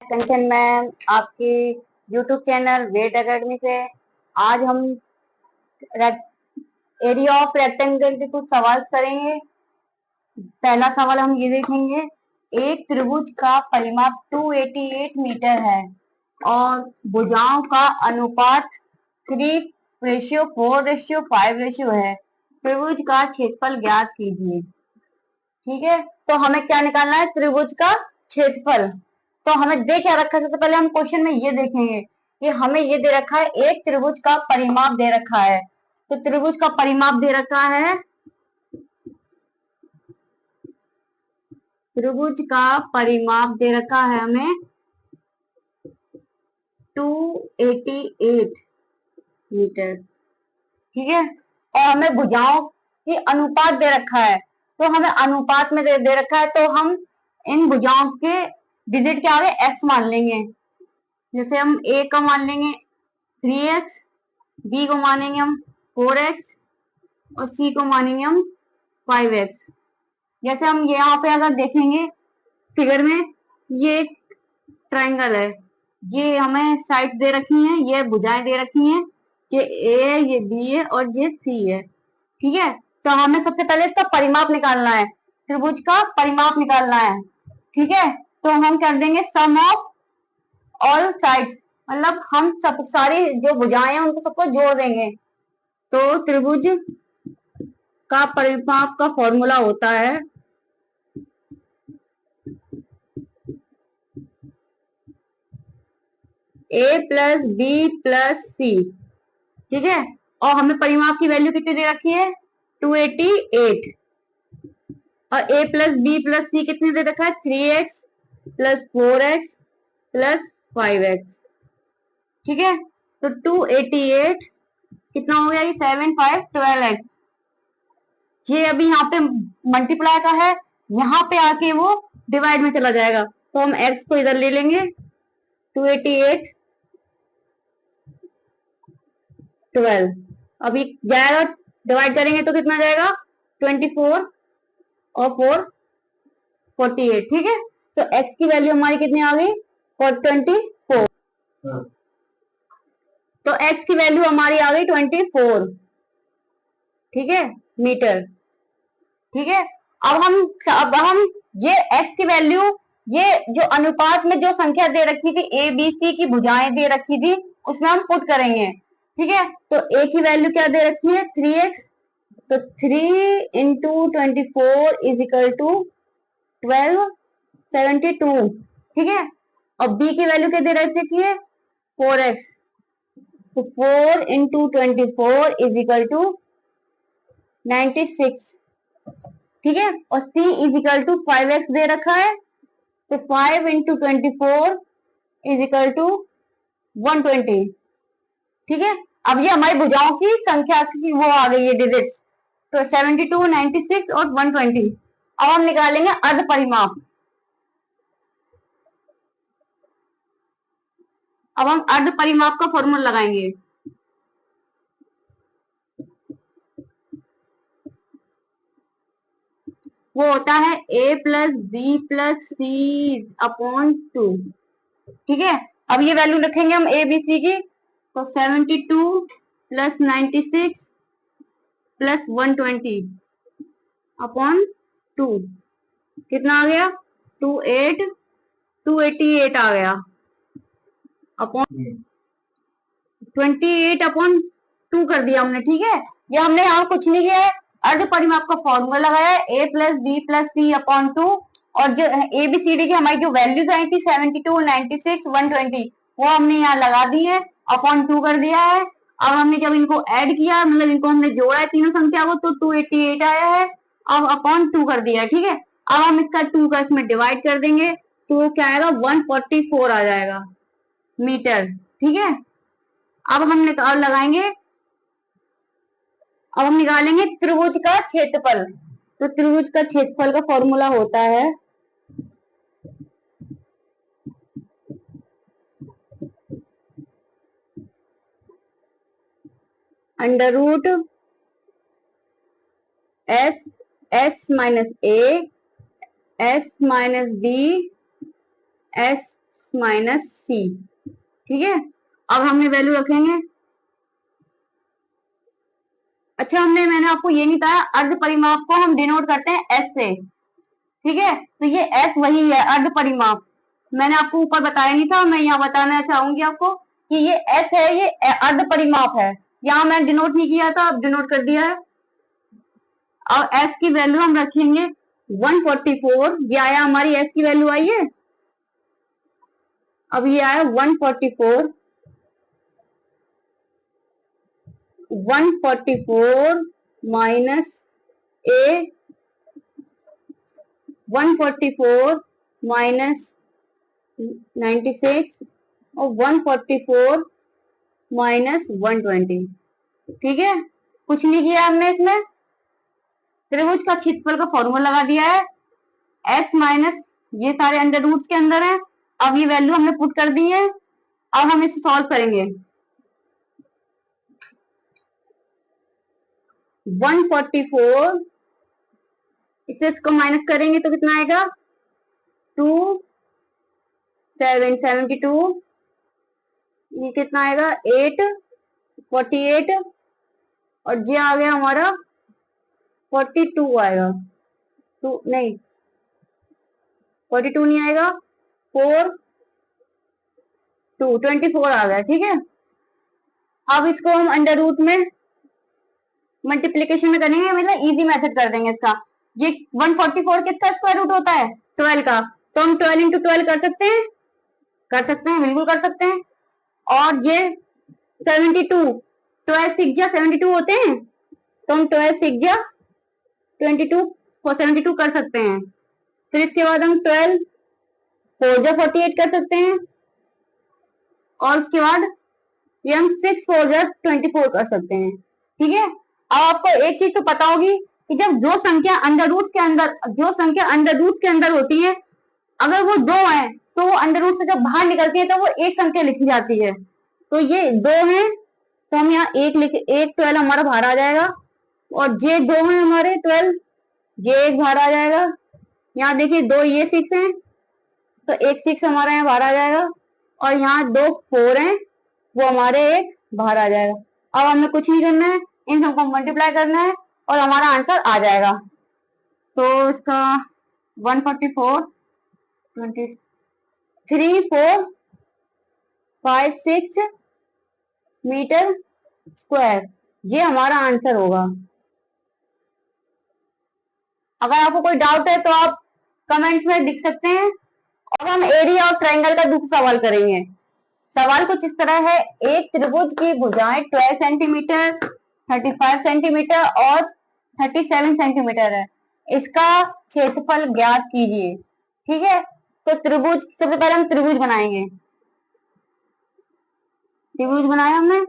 कंचन ma'am, आपकी YouTube channel wait academy से आज हम एरिया ऑफ रेक्टेंगल के कुछ सवाल करेंगे। पहला सवाल हम ये देखेंगे, एक त्रिभुज का परिमाप 288 मीटर है और भुजाओं का अनुपात 3:4:5 है। त्रिभुज का क्षेत्रफल ज्ञात कीजिए। ठीक है, तो हमें क्या निकालना है? त्रिभुज का क्षेत्रफल। तो हमें दे क्या रखा है? सबसे पहले हम क्वेश्चन में ये देखेंगे कि हमें ये दे रखा है, एक त्रिभुज का परिमाप दे रखा है। तो त्रिभुज का परिमाप दे रखा है, त्रिभुज का परिमाप दे रखा है हमें 288 मीटर। ठीक है, और हमें भुजाओं की अनुपात दे रखा है। तो हमें अनुपात में दे रखा है, तो हम इन भुजाओं के डिजिट क्या आगे एक्स मान लेंगे। जैसे हम ए का मान लेंगे 3x, बी को मानेंगे हम 4x और सी को मानेंगे हम 5x। जैसे हम यहाँ पे अगर देखेंगे फिगर में, ये एक ट्राइंगल है, ये हमें साइड दे रखी हैं, ये भुजाएं दे रखी हैं, ये ए है, ये बी है और ये सी है। ठीक है, तो हमें सबसे पहले इसका परिमाप निकालना है, त्रिभुज का परिमाप निकालना है। ठीक है, तो हम कर देंगे सम ऑफ ऑल साइड्स, मतलब हम सब सारी जो भुजाएं हैं उनको सबको जोड़ देंगे। तो त्रिभुज का परिमाप का फॉर्मूला होता है ए प्लस बी प्लस सी। ठीक है, और हमें परिमाप की वैल्यू कितनी दे रखी है? 288। और ए प्लस बी प्लस सी कितनी दे रखा है? 3x plus 4x plus 5x। ठीक है, तो 288 कितना हो गया? ये 7 5 12x। ये अभी यहाँ पे मल्टीप्लाई का है, यहाँ पे आके वो डिवाइड में चला जाएगा, तो हम x को इधर ले लेंगे। 288 12 अभी जाएगा, डिवाइड करेंगे तो कितना जाएगा? 24 और 4 48। ठीक है, तो x की वैल्यू हमारी कितनी आ गई? 24। तो x की वैल्यू हमारी आ गई 24। ठीक है, मीटर। ठीक है, अब हम ये x की वैल्यू, ये जो अनुपात में जो संख्या दे रखी थी, ए बी सी की भुजाएं दे रखी थी, उसमें हम पुट करेंगे। ठीक है, तो a की वैल्यू क्या दे रखी है? 3x। तो 3 इंटू 24 इज इक्वल टू 1272। ठीक है, और b की वैल्यू क्या दे रखी है? 4x। तो 4 इंटू 24 इज इक्वल टू 96। ठीक है, और c is equal to 5x दे रखा है, तो 5 इंटू 24 इज इक्वल टू 120। ठीक है, अब ये हमारी भुजाओं की संख्या की वो आ गई है डिजिट्स, तो 72, 96 और 120। अब हम निकालेंगे अर्ध परिमाप। अब हम अर्ध परिमाप का फॉर्मूला लगाएंगे। वो होता है a plus B plus C upon 2। ठीक है, अब ये वैल्यू रखेंगे हम ए बी सी की, तो 72 प्लस 96 प्लस 120 अपॉन 2 कितना आ गया? 288 आ गया, अपॉन 28 अपॉन 2 कर दिया हमने। ठीक है, ये हमने यहाँ कुछ नहीं किया है, अर्ध परिमाप का फॉर्मूला लगाया है, a plus B plus C upon 2, और जो ए बी सी डी की हमारी जो वैल्यूज आई थी 72, 96, 120, वो हमने यहाँ लगा दी है, अपॉन 2 कर दिया है। अब हमने जब इनको ऐड किया, मतलब इनको हमने जोड़ा है तीनों संख्या को, तो 288 आया है, अब अपॉन 2 कर दिया है। ठीक है, अब हम इसका 2 का इसमें डिवाइड कर देंगे, तो क्या आएगा? 144 आ जाएगा मीटर। ठीक है, अब हम लगाएंगे, अब हम निकालेंगे त्रिभुज का क्षेत्रफल। तो त्रिभुज का क्षेत्रफल का फॉर्मूला होता है under root s s minus a s minus b s minus c. ठीक है, अब हमने वैल्यू रखेंगे। अच्छा, मैंने आपको ये नहीं बताया, अर्ध परिमाप को हम डिनोट करते हैं एस से। ठीक है, तो ये एस वही है अर्ध परिमाप। मैंने आपको ऊपर बताया नहीं था, मैं यहाँ बताना चाहूंगी आपको कि ये एस है, ये अर्ध परिमाप है। यहाँ मैंने डिनोट नहीं किया था, अब डिनोट कर दिया है। और एस की वैल्यू हम रखेंगे 144। ये आया, हमारी एस की वैल्यू आई है। अब ये आया 144। 144 माइनस ए, 144 माइनस 96 और 144 माइनस 120। ठीक है, कुछ नहीं किया हमने इसमें। त्रिभुज का क्षेत्रफल का फॉर्मूला लगा दिया है, एस माइनस ये सारे अंडर रूट्स के अंदर है। अब ये वैल्यू हमने पुट कर दी है। अब हम इसे सॉल्व करेंगे। 144 इसे इसको माइनस करेंगे तो कितना आएगा, 2 7 72। ये कितना आएगा, 8 48 और ये आ गया हमारा 42 आएगा। टू नहीं, 42 नहीं आएगा, 4 2 24 आ गया। ठीक है, अब इसको हम अंडर रूट में मल्टीप्लीकेशन में करेंगे, मतलब इजी मेथड कर देंगे इसका। ये 144 किसका स्क्वायर रूट होता है, 12 का। तो हम 12 इंटू 12 कर सकते हैं, बिल्कुल कर सकते हैं। और ये 72, 12 6 जा 72 होते हैं, तो हम 12 6 जा 22 को 72 कर सकते हैं। फिर इसके बाद हम 12 4 जा 48 कर सकते हैं, और उसके बाद ये हम 6 4 जा 24 कर सकते हैं। ठीक है, अब आपको एक चीज तो पता होगी कि जब जो संख्या अंडर रूट के अंदर होती है, अगर वो 2 है तो वो अंडर रूट से जब बाहर निकलती है तो वो एक संख्या लिखी जाती है। तो ये 2 है, तो हम यहाँ एक लिखे, एक 12 हमारा बाहर आ जाएगा। और जे 2 है हमारे 12, जे एक बाहर आ जाएगा। यहाँ देखिए 2 ये 6 है, तो एक 6 हमारा यहाँ बाहर आ जाएगा। और यहाँ 2 4 है, वो हमारे एक बाहर आ जाएगा। अब हमें कुछ नहीं करना है, इन सबको मल्टीप्लाई करना है और हमारा आंसर आ जाएगा। तो इसका 144 3 4 5 6 मीटर स्क्वायर, ये हमारा आंसर होगा। अगर आपको कोई डाउट है तो आप कमेंट्स में लिख सकते हैं। और हम एरिया ऑफ ट्रायंगल का दूसरा सवाल करेंगे। सवाल कुछ इस तरह है, एक त्रिभुज की भुजाएं 12 सेंटीमीटर, 35 सेंटीमीटर और 37 सेंटीमीटर है। इसका क्षेत्रफल ज्ञात कीजिए। ठीक है, तो त्रिभुज, सबसे पहले हम त्रिभुज बनाएंगे। त्रिभुज बनाया हमने,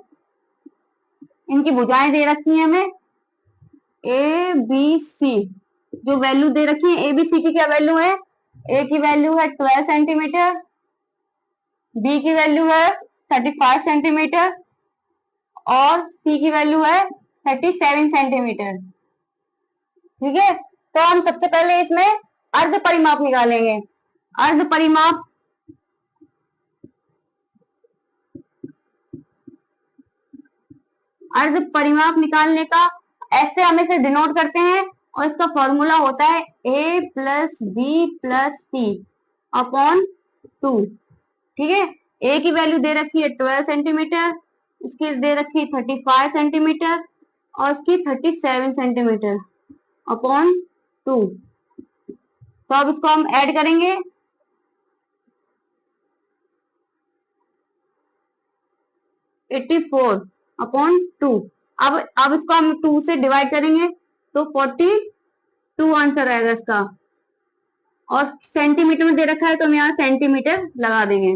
इनकी भुजाएं दे रखी है हमें ए बी सी। जो वैल्यू दे रखी है ए बी सी की, क्या वैल्यू है, ए की वैल्यू है 12 सेंटीमीटर, बी की वैल्यू है 35 सेंटीमीटर और सी की वैल्यू है 37 सेंटीमीटर। ठीक है, तो हम सबसे पहले इसमें अर्ध परिमाप निकालेंगे। अर्ध परिमाप, अर्ध परिमाप निकालने का ऐसे हम इसे डिनोट करते हैं, और इसका फॉर्मूला होता है a plus B plus C upon 2। ठीक है, ए की वैल्यू दे रखी है 12 सेंटीमीटर, इसकी दे रखी है 35 सेंटीमीटर और इसकी 37 सेंटीमीटर अपॉन 2। तो अब इसको हम ऐड करेंगे। 84 अपॉन 2। अब इसको हम 2 से डिवाइड करेंगे तो 42 आंसर आएगा इसका। और सेंटीमीटर में दे रखा है तो हम यहाँ सेंटीमीटर लगा देंगे।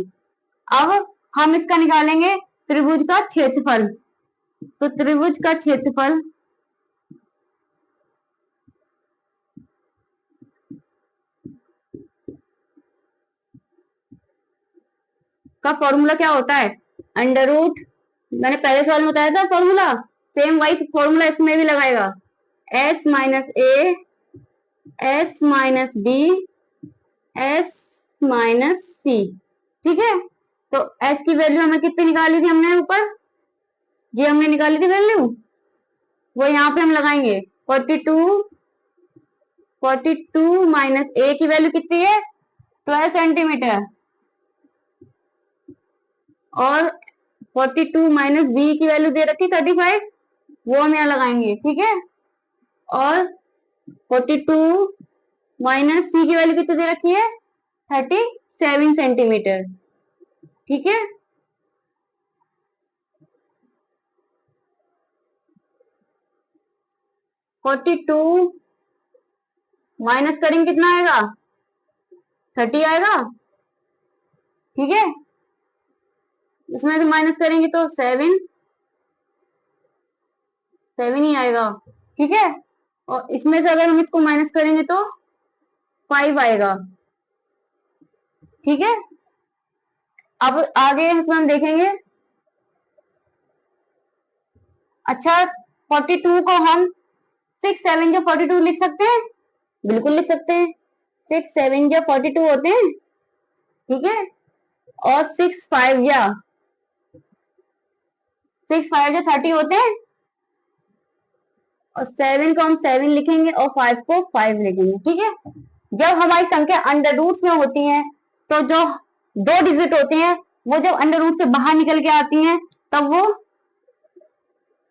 अब हम इसका निकालेंगे त्रिभुज का क्षेत्रफल। तो त्रिभुज का क्षेत्रफल का फॉर्मूला क्या होता है, अंडर रूट, मैंने पहले सवाल में बताया था फॉर्मूला, सेम वाइज फॉर्मूला इसमें भी लगाएगा, s minus a, s minus b, s minus c. ठीक है, तो एस की वैल्यू हमें कितनी निकाली थी हमने ऊपर, जी हमने निकाली थी वैल्यू, वो यहाँ पे हम लगाएंगे 42 माइनस ए की वैल्यू कितनी है 12 सेंटीमीटर, और 42 माइनस बी की वैल्यू दे रखी 35, वो हम यहाँ लगाएंगे। ठीक है, और 42 माइनस सी की वैल्यू कितनी दे रखी है 37 सेंटीमीटर। ठीक है, फोर्टी टू माइनस करेंगे कितना आएगा 30 आएगा। ठीक है, इसमें से माइनस करेंगे तो 7 ही आएगा। ठीक है, और इसमें से अगर हम इसको माइनस करेंगे तो 5 आएगा। ठीक है, अब आगे इसमें हम देखेंगे। अच्छा, 42 को हम 6 7 जो 42 लिख सकते हैं, बिल्कुल लिख सकते हैं, 6 7 जो 42 होते हैं। ठीक है, और 6 5 जो 30 होते हैं, और 7 को हम 7 लिखेंगे और 5 को 5 लिखेंगे। ठीक है, जब हमारी संख्या अंडर रूट में होती है तो जो 2 डिजिट होती हैं वो जब अंडर रूट से बाहर निकल के आती हैं तब वो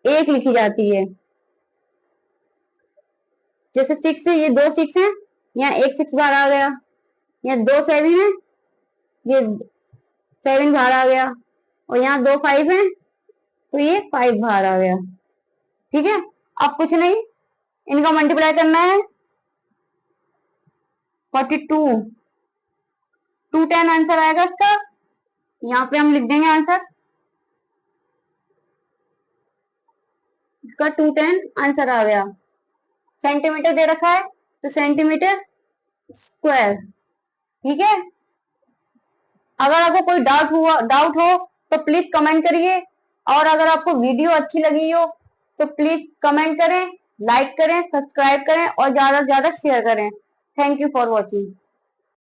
1 लिखी जाती है। जैसे 6 है, ये 2 6 है, यहाँ 1 6 बाहर आ गया, यहाँ 2 7 है, ये 7 बाहर आ गया, और यहाँ 2 5 है तो ये 5 बाहर आ गया। ठीक है, अब कुछ नहीं, इनका मल्टीप्लाई करना है। 42 210 आंसर आएगा इसका, यहाँ पे हम लिख देंगे आंसर, इसका 210 आंसर आ गया। सेंटीमीटर दे रखा है तो सेंटीमीटर स्क्वायर। ठीक है, अगर आपको कोई डाउट हो तो प्लीज कमेंट करिए, और अगर आपको वीडियो अच्छी लगी हो तो प्लीज कमेंट करें, लाइक करें, सब्सक्राइब करें और ज्यादा से ज्यादा शेयर करें। Thank you for watching.